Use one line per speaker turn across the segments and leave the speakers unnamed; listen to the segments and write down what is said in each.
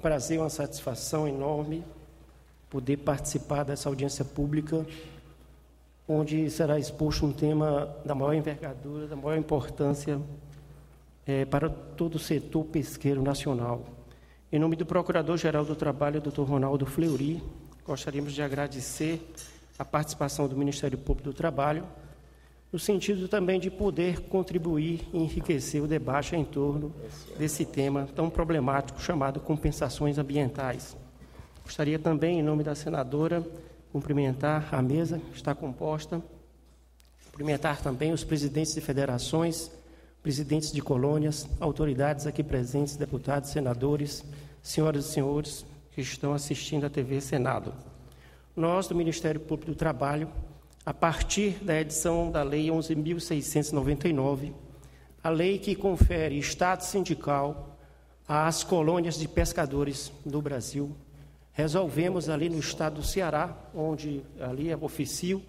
prazer, uma satisfação enorme poder participar dessa audiência pública, onde será exposto um tema da maior envergadura, da maior importância para todo o setor pesqueiro nacional. Em nome do Procurador-Geral do Trabalho, Dr. Ronaldo Fleury, gostaríamos de agradecer a participação do Ministério Público do Trabalho, no sentido também de poder contribuir e enriquecer o debate em torno desse tema tão problemático chamado compensações ambientais. Gostaria também, em nome da senadora, cumprimentar a mesa que está composta, cumprimentar também os presidentes de federações, presidentes de colônias, autoridades aqui presentes, deputados, senadores, senhoras e senhores que estão assistindo à TV Senado. Nós, do Ministério Público do Trabalho, a partir da edição da Lei 11.699, a lei que confere estado sindical às colônias de pescadores do Brasil, resolvemos ali no estado do Ceará, onde ali oficio,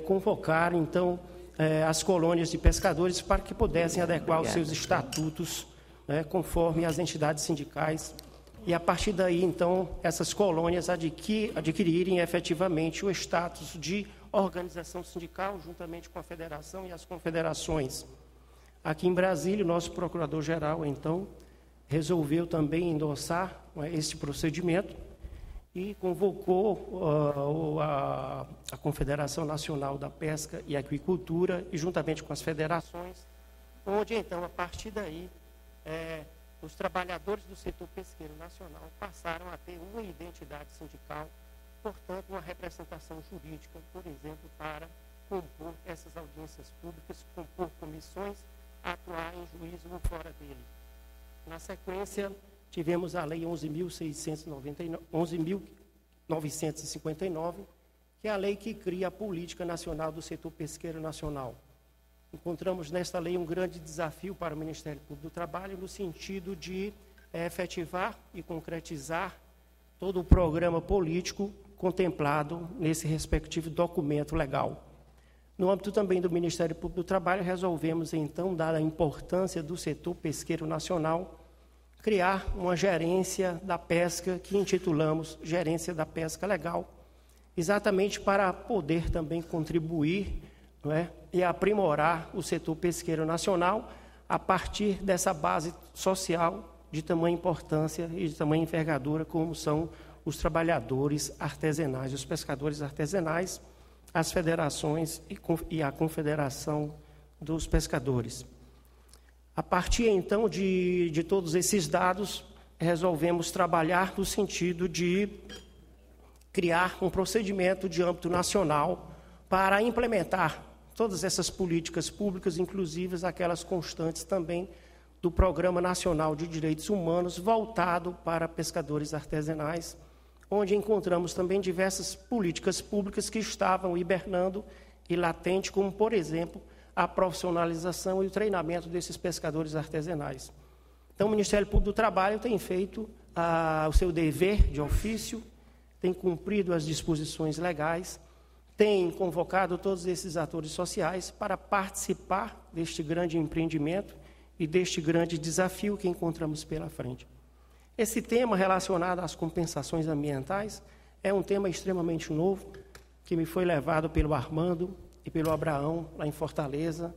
convocar, então, as colônias de pescadores para que pudessem adequar os seus estatutos, conforme as entidades sindicais, e a partir daí, então, essas colônias adquirirem efetivamente o status de organização sindical, juntamente com a federação e as confederações. Aqui em Brasília, o nosso Procurador-Geral, então, resolveu também endossar este procedimento e convocou a Confederação Nacional da Pesca e Aquicultura, e juntamente com as federações, onde, então, a partir daí, os trabalhadores do setor pesqueiro nacional passaram a ter uma identidade sindical, portanto, uma representação jurídica, por exemplo, para compor essas audiências públicas, compor comissões, atuar em juízo ou fora dele. Na sequência, tivemos a Lei 11.959, que é a lei que cria a Política Nacional do Setor Pesqueiro Nacional. Encontramos nesta lei um grande desafio para o Ministério Público do Trabalho, no sentido de efetivar e concretizar todo o programa político contemplado nesse respectivo documento legal. No âmbito também do Ministério Público do Trabalho, resolvemos, então, dada a importância do setor pesqueiro nacional, criar uma gerência da pesca, que intitulamos Gerência da Pesca Legal, exatamente para poder também contribuir, e aprimorar o setor pesqueiro nacional a partir dessa base social de tamanha importância e de tamanha envergadura, como são os trabalhadores artesanais, os pescadores artesanais, as federações e a Confederação dos Pescadores. A partir, então, de todos esses dados, resolvemos trabalhar no sentido de criar um procedimento de âmbito nacional para implementar todas essas políticas públicas, inclusive aquelas constantes também do Programa Nacional de Direitos Humanos, voltado para pescadores artesanais, onde encontramos também diversas políticas públicas que estavam hibernando e latente, como, por exemplo, a profissionalização e o treinamento desses pescadores artesanais. Então, o Ministério Público do Trabalho tem feito o seu dever de ofício, tem cumprido as disposições legais, tem convocado todos esses atores sociais para participar deste grande empreendimento e deste grande desafio que encontramos pela frente. Esse tema relacionado às compensações ambientais é um tema extremamente novo, que me foi levado pelo Armando e pelo Abraão, lá em Fortaleza,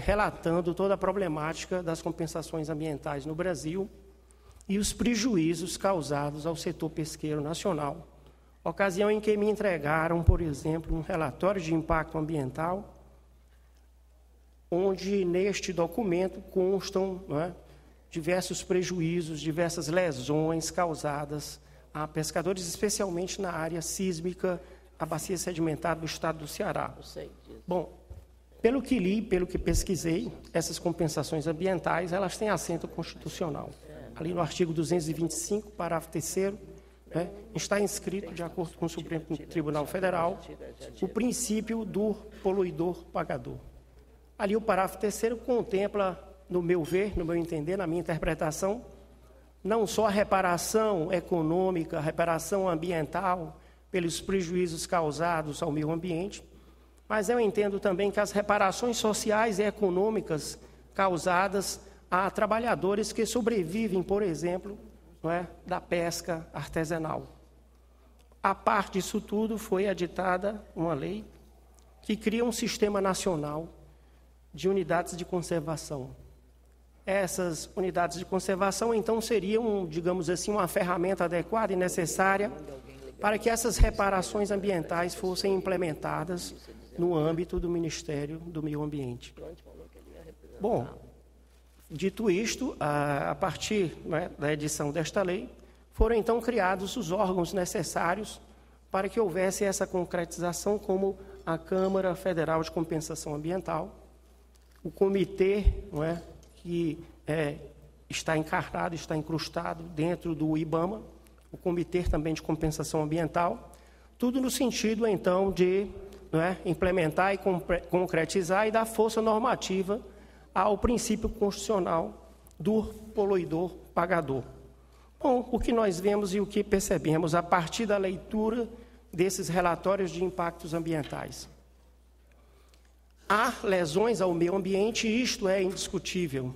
relatando toda a problemática das compensações ambientais no Brasil e os prejuízos causados ao setor pesqueiro nacional. Ocasião em que me entregaram, por exemplo, um relatório de impacto ambiental, onde neste documento constam diversos prejuízos, diversas lesões causadas a pescadores, especialmente na área sísmica, a bacia sedimentar do estado do Ceará. Bom, pelo que li, pelo que pesquisei, essas compensações ambientais, elas têm assento constitucional. Ali no artigo 225, parágrafo 3º, está inscrito, de acordo com o Supremo Tribunal Federal, o princípio do poluidor-pagador. Ali o parágrafo 3º contempla, no meu ver, no meu entender, na minha interpretação, não só a reparação econômica, a reparação ambiental, pelos prejuízos causados ao meio ambiente, mas eu entendo também que as reparações sociais e econômicas causadas a trabalhadores que sobrevivem, por exemplo, não é, da pesca artesanal. A parte disso tudo foi editada uma lei que cria um sistema nacional de unidades de conservação. Essas unidades de conservação, então, seriam, digamos assim, uma ferramenta adequada e necessária para que essas reparações ambientais fossem implementadas no âmbito do Ministério do Meio Ambiente. Bom, dito isto, a partir, né, da edição desta lei, foram então criados os órgãos necessários para que houvesse essa concretização, como a Câmara Federal de Compensação Ambiental, o comitê, não é, que está encarnado, está incrustado dentro do IBAMA, o Comitê também de Compensação Ambiental, tudo no sentido, então, de, não é, implementar e concretizar e dar força normativa ao princípio constitucional do poluidor pagador. Bom, o que nós vemos e o que percebemos a partir da leitura desses relatórios de impactos ambientais? Há lesões ao meio ambiente, e isto é indiscutível.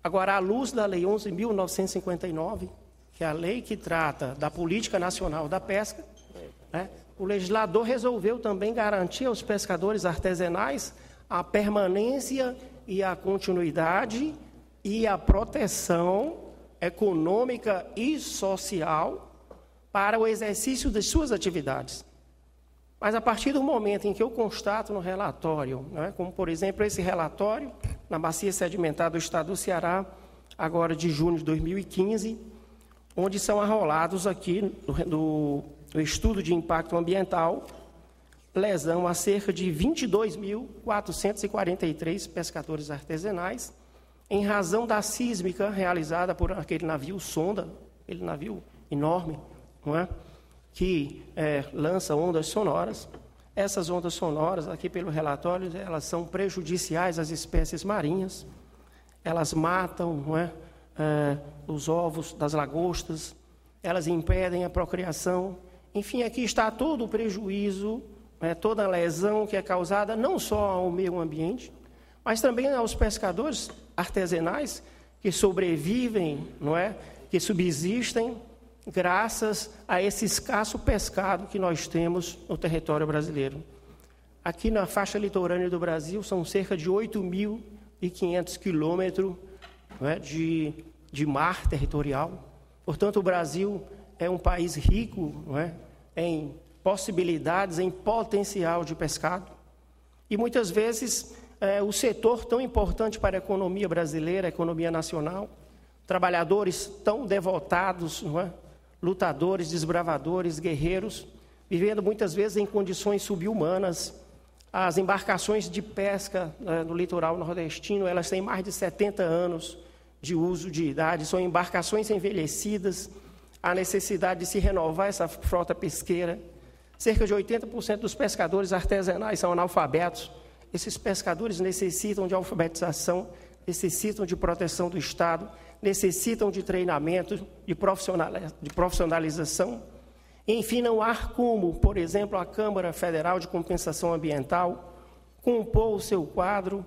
Agora, à luz da Lei 11.959, que é a lei que trata da Política Nacional da Pesca, né, o legislador resolveu também garantir aos pescadores artesanais a permanência e a continuidade e a proteção econômica e social para o exercício de suas atividades. Mas a partir do momento em que eu constato no relatório, né, como por exemplo esse relatório na bacia sedimentar do Estado do Ceará, agora de junho de 2015, onde são arrolados aqui do estudo de impacto ambiental, lesão a cerca de 22.443 pescadores artesanais, em razão da sísmica realizada por aquele navio sonda, aquele navio enorme, não é? Que lança ondas sonoras. Essas ondas sonoras, aqui pelo relatório, elas são prejudiciais às espécies marinhas, elas matam, não é, os ovos das lagostas, elas impedem a procriação. Enfim, aqui está todo o prejuízo, toda a lesão que é causada não só ao meio ambiente, mas também aos pescadores artesanais que sobrevivem, não é, que subsistem graças a esse escasso pescado que nós temos no território brasileiro. Aqui na faixa litorânea do Brasil são cerca de 8.500 quilômetros, não é, de mar territorial. Portanto, o Brasil é um país rico, não é, em possibilidades, em potencial de pescado. E muitas vezes o setor tão importante para a economia brasileira, a economia nacional, trabalhadores tão devotados, não é, lutadores, desbravadores, guerreiros, vivendo muitas vezes em condições subhumanas. As embarcações de pesca no litoral nordestino, elas têm mais de 70 anos de uso de idade, são embarcações envelhecidas, há necessidade de se renovar essa frota pesqueira. Cerca de 80% dos pescadores artesanais são analfabetos. Esses pescadores necessitam de alfabetização, necessitam de proteção do Estado, necessitam de treinamento, de profissionalização. Enfim, não há como, por exemplo, a Câmara Federal de Compensação Ambiental compor o seu quadro,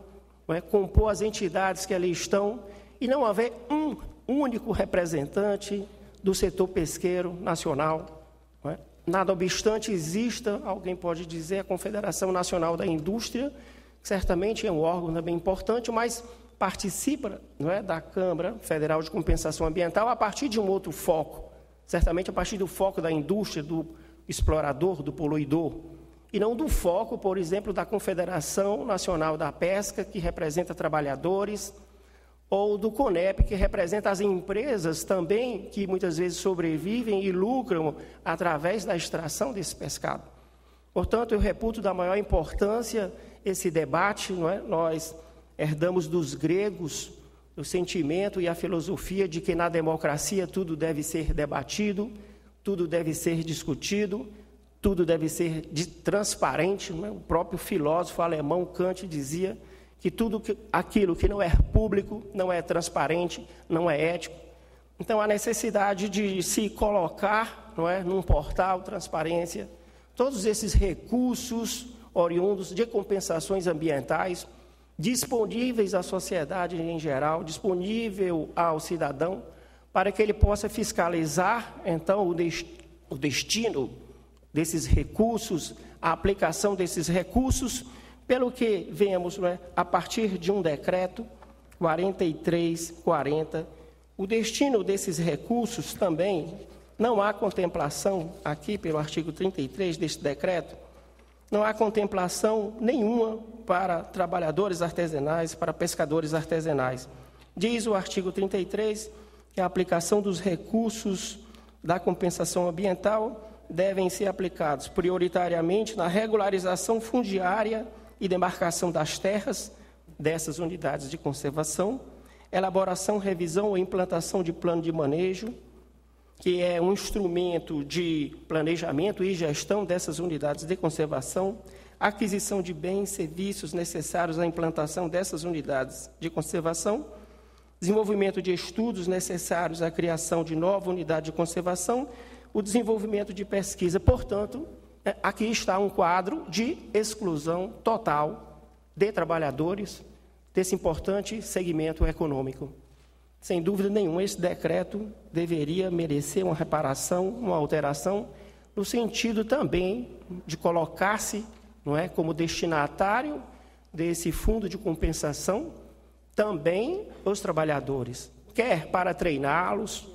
compor as entidades que ali estão, e não haver um único representante do setor pesqueiro nacional. Nada obstante, exista, alguém pode dizer, a Confederação Nacional da Indústria, que certamente é um órgão também importante, mas participa, não é, da Câmara Federal de Compensação Ambiental a partir de um outro foco, certamente a partir do foco da indústria, do explorador, do poluidor, e não do foco, por exemplo, da Confederação Nacional da Pesca, que representa trabalhadores, ou do CONEP, que representa as empresas também, que muitas vezes sobrevivem e lucram através da extração desse pescado. Portanto, eu reputo da maior importância esse debate, não é? Nós herdamos dos gregos o sentimento e a filosofia de que na democracia tudo deve ser debatido, tudo deve ser discutido, tudo deve ser transparente. Não é? O próprio filósofo alemão Kant dizia que tudo aquilo que não é público, não é transparente, não é ético. Então, a necessidade de se colocar, não é, num portal, transparência, todos esses recursos oriundos de compensações ambientais, disponíveis à sociedade em geral, disponível ao cidadão, para que ele possa fiscalizar, então, o destino desses recursos, a aplicação desses recursos, pelo que vemos, né, a partir de um decreto 4340, o destino desses recursos também, não há contemplação aqui pelo artigo 33 deste decreto, não há contemplação nenhuma para trabalhadores artesanais, para pescadores artesanais. Diz o artigo 33 que a aplicação dos recursos da compensação ambiental devem ser aplicados prioritariamente na regularização fundiária e demarcação das terras dessas unidades de conservação, elaboração, revisão ou implantação de plano de manejo, que é um instrumento de planejamento e gestão dessas unidades de conservação, aquisição de bens e serviços necessários à implantação dessas unidades de conservação, desenvolvimento de estudos necessários à criação de nova unidade de conservação, o desenvolvimento de pesquisa. Portanto, aqui está um quadro de exclusão total de trabalhadores desse importante segmento econômico. Sem dúvida nenhuma, esse decreto deveria merecer uma reparação, uma alteração, no sentido também de colocar-se, não é, como destinatário desse fundo de compensação também os trabalhadores, quer para treiná-los,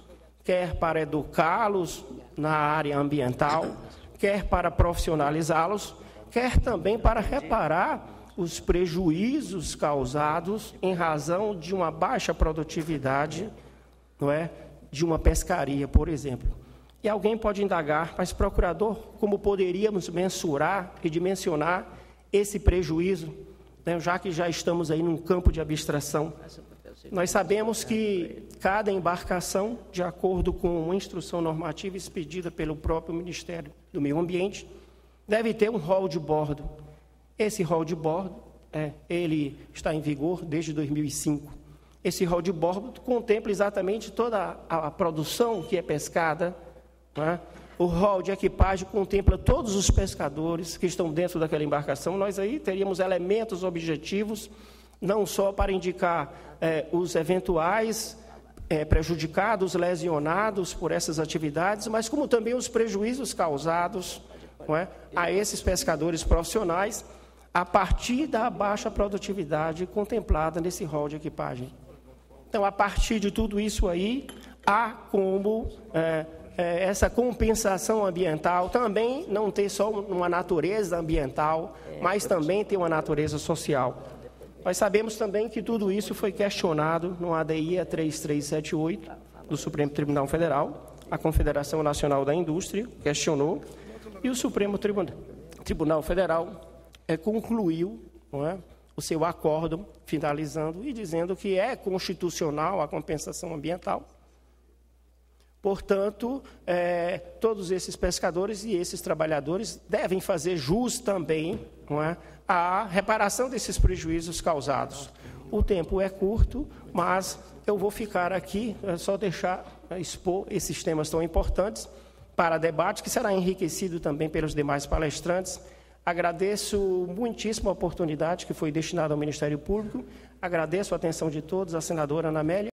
quer para educá-los na área ambiental, quer para profissionalizá-los, quer também para reparar os prejuízos causados em razão de uma baixa produtividade, não é, de uma pescaria, por exemplo. E alguém pode indagar, mas, procurador, como poderíamos mensurar e dimensionar esse prejuízo, né, já que já estamos aí num campo de abstração? Nós sabemos que cada embarcação, de acordo com uma instrução normativa expedida pelo próprio Ministério do Meio Ambiente, deve ter um rol de bordo. Esse rol de bordo, ele está em vigor desde 2005. Esse rol de bordo contempla exatamente toda a produção que é pescada, né? O rol de equipagem contempla todos os pescadores que estão dentro daquela embarcação. Nós aí teríamos elementos objetivos, não só para indicar os eventuais prejudicados, lesionados por essas atividades, mas como também os prejuízos causados, não é, a esses pescadores profissionais, a partir da baixa produtividade contemplada nesse rol de equipagem. Então, a partir de tudo isso aí, há como essa compensação ambiental também não ter só uma natureza ambiental, mas também ter uma natureza social. Nós sabemos também que tudo isso foi questionado no ADI 3378 do Supremo Tribunal Federal, a Confederação Nacional da Indústria questionou, e o Supremo Tribunal Federal concluiu, não é, o seu acórdão, finalizando e dizendo que é constitucional a compensação ambiental. Portanto, todos esses pescadores e esses trabalhadores devem fazer jus também, não é, à reparação desses prejuízos causados. O tempo é curto, mas eu vou ficar aqui, só expor esses temas tão importantes para debate, que será enriquecido também pelos demais palestrantes. Agradeço muitíssimo a oportunidade que foi destinada ao Ministério Público, agradeço a atenção de todos, a senadora Ana Amélia.